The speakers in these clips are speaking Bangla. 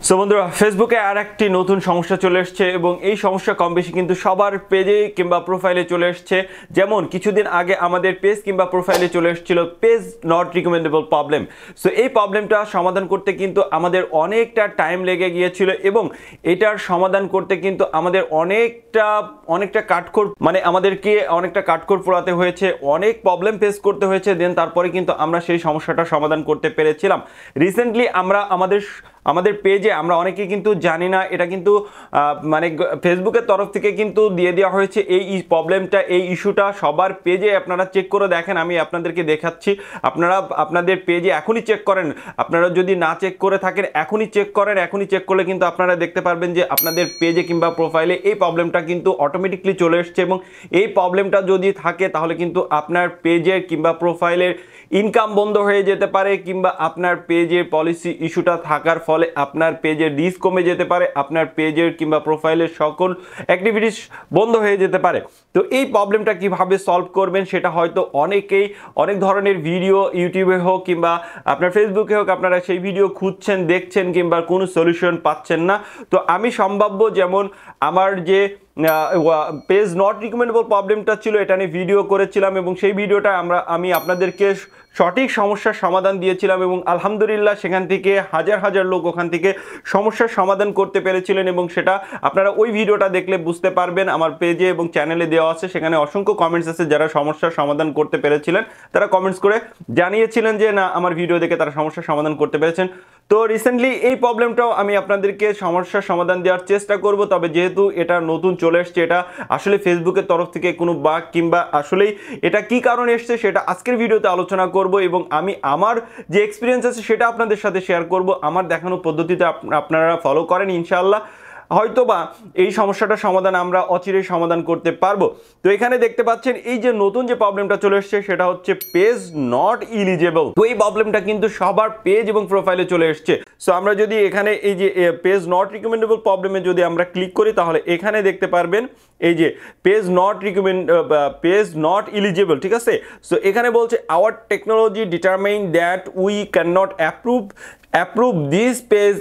সো বন্ধুরা ফেসবুকে আর একটি নতুন সমস্যা চলে এসেছে এবং এই সমস্যা কম বেশি কিন্তু সবার পেজে কিংবা প্রোফাইলে চলে এসেছে। যেমন কিছুদিন আগে আমাদের পেজ কিংবা প্রোফাইলে চলে এসেছিল page not recommendable problem. So এই প্রবলেমটা সমাধান করতে কিন্তু আমাদের অনেকটা টাইম লেগে গিয়েছিল এবং এটার সমাধান করতে কিন্তু আমাদের অনেকটা কাঠখড় আমাদেরকে অনেকটা কাঠখড় পোড়াতে হয়েছে, অনেক প্রবলেম ফেস করতে হয়েছে। দেন তারপরে কিন্তু আমরা সেই সমস্যাটা সমাধান করতে পেরেছিলাম। রিসেন্টলি আমরা আমাদের পেজে আমরা অনেকে কিন্তু জানি না, এটা কিন্তু ফেসবুকের তরফ থেকে কিন্তু দিয়ে দেওয়া হয়েছে এই প্রবলেমটা, এই ইস্যুটা সবার পেজে আপনারা চেক করে দেখেন। আমি আপনাদেরকে দেখাচ্ছি, আপনারা আপনাদের পেজে এখনই চেক করেন। আপনারা যদি না চেক করে থাকেন এখনই চেক করেন। এখনই চেক করলে কিন্তু আপনারা দেখতে পারবেন যে আপনাদের পেজে কিংবা প্রোফাইলে এই প্রবলেমটা কিন্তু অটোমেটিকলি চলে এসছে এবং এই প্রবলেমটা যদি থাকে তাহলে কিন্তু আপনার পেজের কিংবা প্রোফাইলের ইনকাম বন্ধ হয়ে যেতে পারে কিংবা আপনার পেজের পলিসি ইস্যুটা থাকার ফলে আপনার পেজের রিস্ক কমে যেতে পারে, আপনার পেজের কিংবা প্রোফাইলের সকল অ্যাক্টিভিটিস বন্ধ হয়ে যেতে পারে। তো এই প্রবলেমটা কিভাবে সলভ করবেন সেটা হয়তো অনেকেই অনেক ধরনের ভিডিও ইউটিউবে হোক কিংবা আপনার ফেসবুকে হোক আপনারা সেই ভিডিও খুঁজছেন, দেখছেন কিংবা কোনো সলিউশন পাচ্ছেন না। তো আমি সম্ভাব্য যেমন আমার যে পেজ নট রিকমেন্ডেবল প্রবলেমটা ছিল এটা নিয়ে ভিডিও করেছিলাম এবং সেই ভিডিওটা আমি আপনাদেরকে সঠিক সমস্যার সমাধান দিয়েছিলাম এবং আলহামদুলিল্লাহ সেখান থেকে হাজার হাজার লোক ওখান থেকে সমস্যার সমাধান করতে পেরেছিলেন এবং সেটা আপনারা ওই ভিডিওটা দেখলে বুঝতে পারবেন। আমার পেজে এবং চ্যানেলে দেওয়া আছে, সেখানে অসংখ্য কমেন্টস আছে যারা সমস্যার সমাধান করতে পেরেছিলেন, তারা কমেন্টস করে জানিয়েছিলেন যে না আমার ভিডিও দেখে তারা সমস্যার সমাধান করতে পেরেছেন। তো রিসেন্টলি এই প্রবলেমটাও আমি আপনাদেরকে সমস্যার সমাধান দেওয়ার চেষ্টা করব। তবে যেহেতু এটা নতুন চলে এসছে, এটা আসলে ফেসবুকের তরফ থেকে কোনো বাগ কিংবা আসলেই এটা কি কারণে এসছে সেটা আজকের ভিডিওতে আলোচনা করব এবং আমি আমার যে এক্সপিরিয়েন্স আছে সেটা আপনাদের সাথে শেয়ার করব। আমার দেখানো পদ্ধতিতে আপনারা ফলো করেন, ইনশাআল্লাহ হয়তোবা এই সমস্যাটার সমাধান আমরা অচিরেই সমাধান করতে পারবো। তো এখানে দেখতে পাচ্ছেন এই যে নতুন যে প্রবলেমটা চলে এসছে সেটা হচ্ছে পেজ নট এলিজিবল। তো এই প্রবলেমটা কিন্তু সবার পেজ এবং প্রোফাইলে চলে এসছে। সো আমরা যদি এখানে এই যে পেজ নট রিকমেন্ডেবল প্রবলেমে যদি আমরা ক্লিক করি তাহলে এখানে দেখতে পারবেন এই যে পেজ নট এলিজিবল, ঠিক আছে। সো এখানে বলছে hour technology determine that we can not approve this page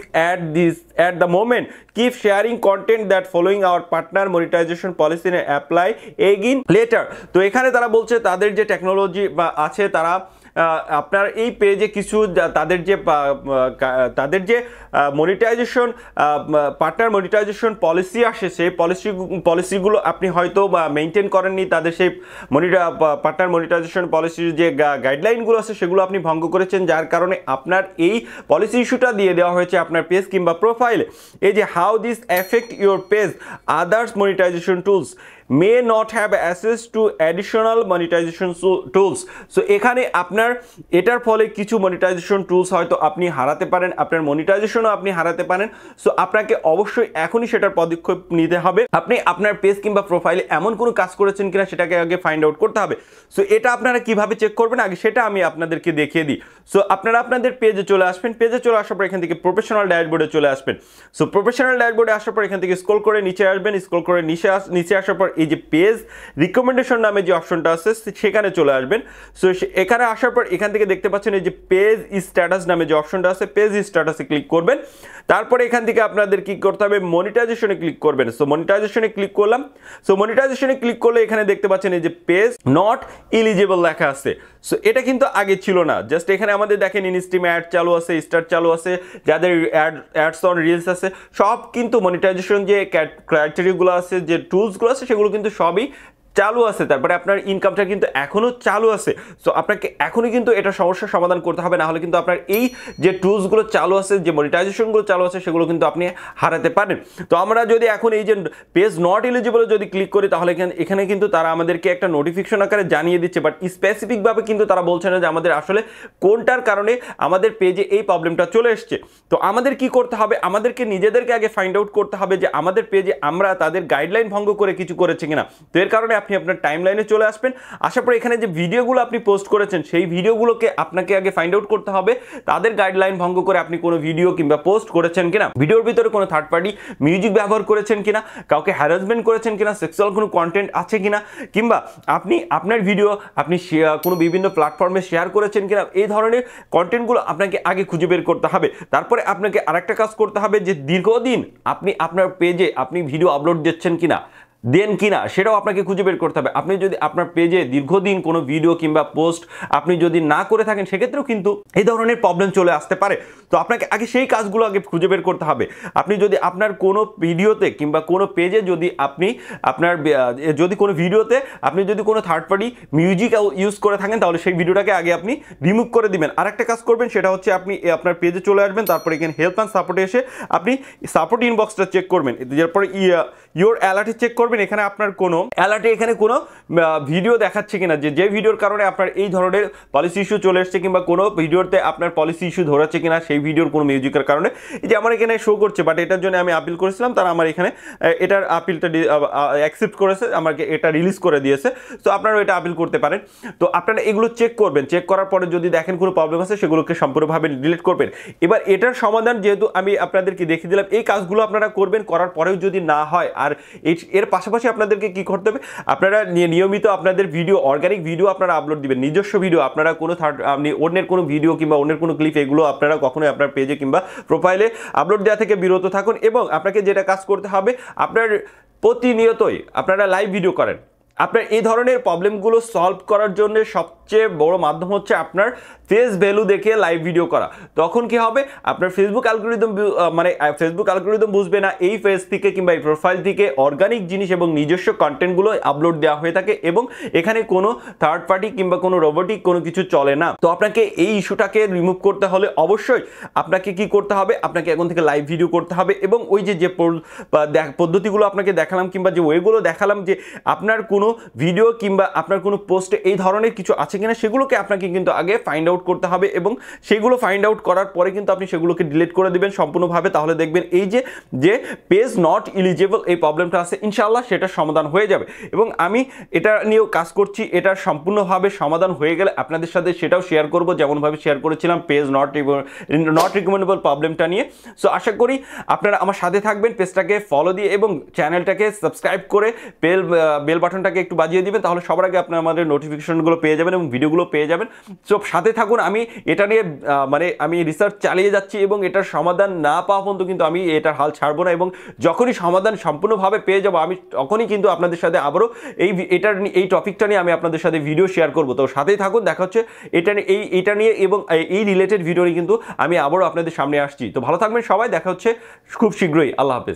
at the moment. Keep sharing content that following our partner monetization policy and apply again later. তো এখানে তারা বলছে তাদের যে টেকনোলজি বা আছে তারা আপনার এই পেজে কিছু তাদের যে মনিটাইজেশন পার্টনার মনিটাইজেশন পলিসি আসে সেই পলিসিগুলো আপনি হয়তো বা মেনটেন করেননি। তাদের সেই পার্টনার মনিটাইজেশন পলিসির যে গাইডলাইনগুলো আছে সেগুলো আপনি ভঙ্গ করেছেন, যার কারণে আপনার এই পলিসি ইস্যুটা দিয়ে দেওয়া হয়েছে আপনার পেজ কিংবা প্রোফাইলে। এই যে how this effect your page others monetization tools may not have access to additional monetization tools. So এখানে আপনার এটার ফলে কিছু মনিটাইজেশন টুলস হয়তো আপনি হারাতে পারেন, আপনার মনিটাইজেশনও আপনি হারাতে পারেন। সো আপনাকে অবশ্যই এখনই সেটার পদক্ষেপ নিতে হবে। আপনি আপনার পেজ কিংবা প্রোফাইলে এমন কোনো কাজ করেছেন কিনা সেটাকে আগে ফাইন্ড আউট করতে হবে। সো এটা আপনারা কিভাবে চেক করবেন আগে সেটা আমি আপনাদেরকে দেখিয়ে দিই। সো আপনারা আপনাদের পেজে চলে আসবেন, পেজে চলে আসার পর এখান থেকে প্রফেশনাল ড্যাশবোর্ডে চলে আসবেন। সো প্রফেশনাল ড্যাশবোর্ডে আসার পর এখান থেকে স্ক্রল করে নিচে আসবেন, স্ক্রল করে নিচে আসার পর এই যে পেজ রিকমেন্ডেশন নামে যে অপশনটা আছে সেখানে চলে আসবেন। সো এখানে আসার পর এখান থেকে দেখতে পাচ্ছেন এই যে পেজ স্ট্যাটাস নামে যে অপশনটা আছে পেজ স্ট্যাটাসে ক্লিক করবেন। তারপরে এখান থেকে আপনাদের কি করতে হবে মনিটাইজেশনে ক্লিক করবেন। সো মনিটাইজেশনে ক্লিক করলাম। সো মনিটাইজেশনে ক্লিক করলে এখানে দেখতে পাচ্ছেন এই যে পেজ নট এলিজিবল লেখা আছে। সো এটা কিন্তু আগে ছিল না, জাস্ট এখানে আমাদের দেখেন ইনস্ট্রিম অ্যাড চালু আছে, স্টার চালু আছে, যাদের অ্যাডস অন রিলস আছে সব কিন্তু মনিটাইজেশন যে ক্রাইটেরিয়াগুলো আছে যে টুলসগুলো আছে সেগুলো কিন্তু সবই চালু আছে। তারপরে আপনার ইনকামটা কিন্তু এখনও চালু আছে। সো আপনাকে এখনই কিন্তু এটা সমস্যার সমাধান করতে হবে, না হলে কিন্তু আপনার এই যে টুলসগুলো চালু আছে যে মনিটাইজেশনগুলো চালু আছে সেগুলো কিন্তু আপনি হারাতে পারেন। তো আমরা যদি এখন এই যে পেজ নট এলিজিবল যদি ক্লিক করি তাহলে এখানে কিন্তু তারা আমাদেরকে একটা নোটিফিকেশন আকারে জানিয়ে দিচ্ছে, বাট স্পেসিফিকভাবে কিন্তু তারা বলছে না যে আমাদের আসলে কোনটার কারণে আমাদের পেজে এই প্রবলেমটা চলে এসছে। তো আমাদের কি করতে হবে, আমাদেরকে নিজেদেরকে আগে ফাইন্ড আউট করতে হবে যে আমাদের পেজে আমরা তাদের গাইডলাইন ভঙ্গ করে কিছু করেছি কিনা। তো এর কারণে আপনি আপনার টাইমলাইনে চলে আসবেন। আসার পর এখানে যে ভিডিওগুলো আপনি পোস্ট করেছেন সেই ভিডিওগুলোকে আপনাকে আগে ফাইন্ড আউট করতে হবে তাদের গাইডলাইন ভঙ্গ করে আপনি কোনো ভিডিও কিংবা পোস্ট করেছেন কিনা, ভিডিওর ভিতরে কোনো থার্ড পার্টি মিউজিক ব্যবহার করেছেন কিনা, কাউকে হ্যারাসমেন্ট করেছেন কিনা, সেক্সুয়াল কোনো কন্টেন্ট আছে কিনা, কিংবা আপনি আপনার ভিডিও আপনি কোনো বিভিন্ন প্ল্যাটফর্মে শেয়ার করেছেন কিনা, এই ধরনের কন্টেন্টগুলো আপনাকে আগে খুঁজে বের করতে হবে। তারপরে আপনাকে আরেকটা কাজ করতে হবে যে দীর্ঘদিন আপনি আপনার পেজে আপনি ভিডিও আপলোড দিচ্ছেন কিনা, দেন কিনা, সেটাও আপনাকে খুঁজে বের করতে হবে। আপনি যদি আপনার পেজে দীর্ঘদিন কোনো ভিডিও কিংবা পোস্ট আপনি যদি না করে থাকেন সেক্ষেত্রেও কিন্তু এই ধরনের প্রবলেম চলে আসতে পারে। তো আপনাকে আগে সেই কাজগুলো আগে খুঁজে বের করতে হবে। আপনি যদি আপনার কোনো ভিডিওতে কিংবা কোনো পেজে যদি আপনি আপনার যদি কোনো ভিডিওতে আপনি যদি কোনো থার্ড পার্টি মিউজিক ইউজ করে থাকেন তাহলে সেই ভিডিওটাকে আগে আপনি রিমুভ করে দিবেন। আরেকটা কাজ করবেন সেটা হচ্ছে আপনি আপনার পেজে চলে আসবেন, তারপরে এখানে হেল্প অ্যান্ড সাপোর্টে এসে আপনি সাপোর্ট ইনবক্সটা চেক করবেন, তারপরে ইয়োর অ্যালার্টে চেক করবেন এখানে আপনার কোনো অ্যালার্টে এখানে কোনো ভিডিও দেখাচ্ছে কিনা যে ভিডিওর কারণে আপনার এই ধরনের পলিসি ইস্যু চলে এসছে কিংবা কোনো ভিডিওতে আপনার পলিসি ইস্যু ধরেছে কিনা সেই ভিডিওর কোনো মিউজিকের কারণে। এই যে আমার এখানে শো করছে, বাট এটার জন্য আমি আপিল করেছিলাম, তারা আমার এখানে এটার আপিলটা অ্যাকসেপ্ট করেছে, আমাকে এটা রিলিজ করে দিয়েছে। তো আপনারা এটা আপিল করতে পারেন। তো আপনারা এগুলো চেক করবেন, চেক করার পরে যদি দেখেন কোনো প্রবলেম আছে সেগুলোকে সম্পূর্ণভাবে ডিলিট করবেন। এবার এটার সমাধান যেহেতু আমি আপনাদেরকে দেখিয়ে দিলাম, এই কাজগুলো আপনারা করবেন, করার পরেও যদি না হয় আর এর পাশাপাশি আপনাদেরকে কি করতে হবে, আপনারা নিয়মিত আপনাদের ভিডিও অর্গানিক ভিডিও আপনারা আপলোড দিবেন, নিজস্ব ভিডিও। আপনারা কোনো আপনি অন্যের কোনো ভিডিও কিংবা অন্যের কোনো ক্লিপ এগুলো আপনারা কখনোই আপনার পেজে কিংবা প্রোফাইলে আপলোড দেওয়া থেকে বিরত থাকুন। এবং আপনাকে যেটা কাজ করতে হবে, আপনার প্রতিনিয়তই আপনারা লাইভ ভিডিও করেন। আপনার এই ধরনের প্রবলেমগুলো সলভ করার জন্য সবচেয়ে বড় মাধ্যম হচ্ছে আপনার ফেস ভ্যালু দেখে লাইভ ভিডিও করা। তখন কি হবে, আপনার ফেসবুক অ্যালগরিদম বুঝবে না এই পেজ থেকে কিংবা এই প্রোফাইল থেকে অর্গানিক জিনিস এবং নিজস্ব কন্টেন্টগুলো আপলোড দেওয়া হয়ে থাকে এবং এখানে কোনো থার্ড পার্টি কিংবা কোনো রোবোটিক কোনো কিছু চলে না। তো আপনাকে এই ইস্যুটাকে রিমুভ করতে হলে অবশ্যই আপনাকে কি করতে হবে, আপনাকে এখন থেকে লাইভ ভিডিও করতে হবে। এবং ওই যে পদ্ধতিগুলো আপনাকে দেখালাম কিংবা যে ওয়েগুলো দেখালাম, যে আপনার কোনো ভিডিও কিংবা আপনার কোনো পোস্টে এই ধরনের কিছু আছে কিনা সেগুলোকে আপনাকে কিন্তু আগে ফাইন্ড আউট করতে হবে এবং সেগুলো ফাইন্ড আউট করার পরে কিন্তু আপনি সেগুলোকে ডিলিট করে দিবেন সম্পূর্ণভাবে। তাহলে দেখবেন এই যে পেজ নট এলিজিবল এই প্রবলেমটা আছে, ইনশাআল্লাহ সেটা সমাধান হয়ে যাবে। এবং আমি এটা নিয়েও কাজ করছি, এটা সম্পূর্ণভাবে সমাধান হয়ে গেলে আপনাদের সাথে সেটাও শেয়ার করব, যেমনভাবে শেয়ার করেছিলাম পেজ নট রিকমেন্ডেবল প্রবলেমটা নিয়ে। সো আশা করি আপনারা আমার সাথে থাকবেন, পেজটাকে ফলো দিয়ে এবং চ্যানেলটাকে সাবস্ক্রাইব করে বেল বাটনটাকে একটু বাজিয়ে দিবেন, তাহলে সবার আগে আপনারা আমাদের নোটিফিকেশনগুলো পেয়ে যাবেন এবং ভিডিওগুলো পেয়ে যাবেন। সো সাথে থাকুন, আমি এটা নিয়ে আমি রিসার্চ চালিয়ে যাচ্ছি এবং এটার সমাধান না পাওয়া পর্যন্ত কিন্তু আমি এটার হাল ছাড়বো না। এবং যখনই সমাধান সম্পূর্ণভাবে পেয়ে যাব আমি তখনই কিন্তু আপনাদের সাথে আবারও এই টপিকটা নিয়ে আমি আপনাদের সাথে ভিডিও শেয়ার করব। তো সাথেই থাকুন, দেখা হচ্ছে এটা নিয়ে এবং এই রিলেটেড ভিডিও নিয়ে কিন্তু আমি আবারও আপনাদের সামনে আসছি। তো ভালো থাকবেন সবাই, দেখা হচ্ছে খুব শীঘ্রই। আল্লাহ হাফেজ।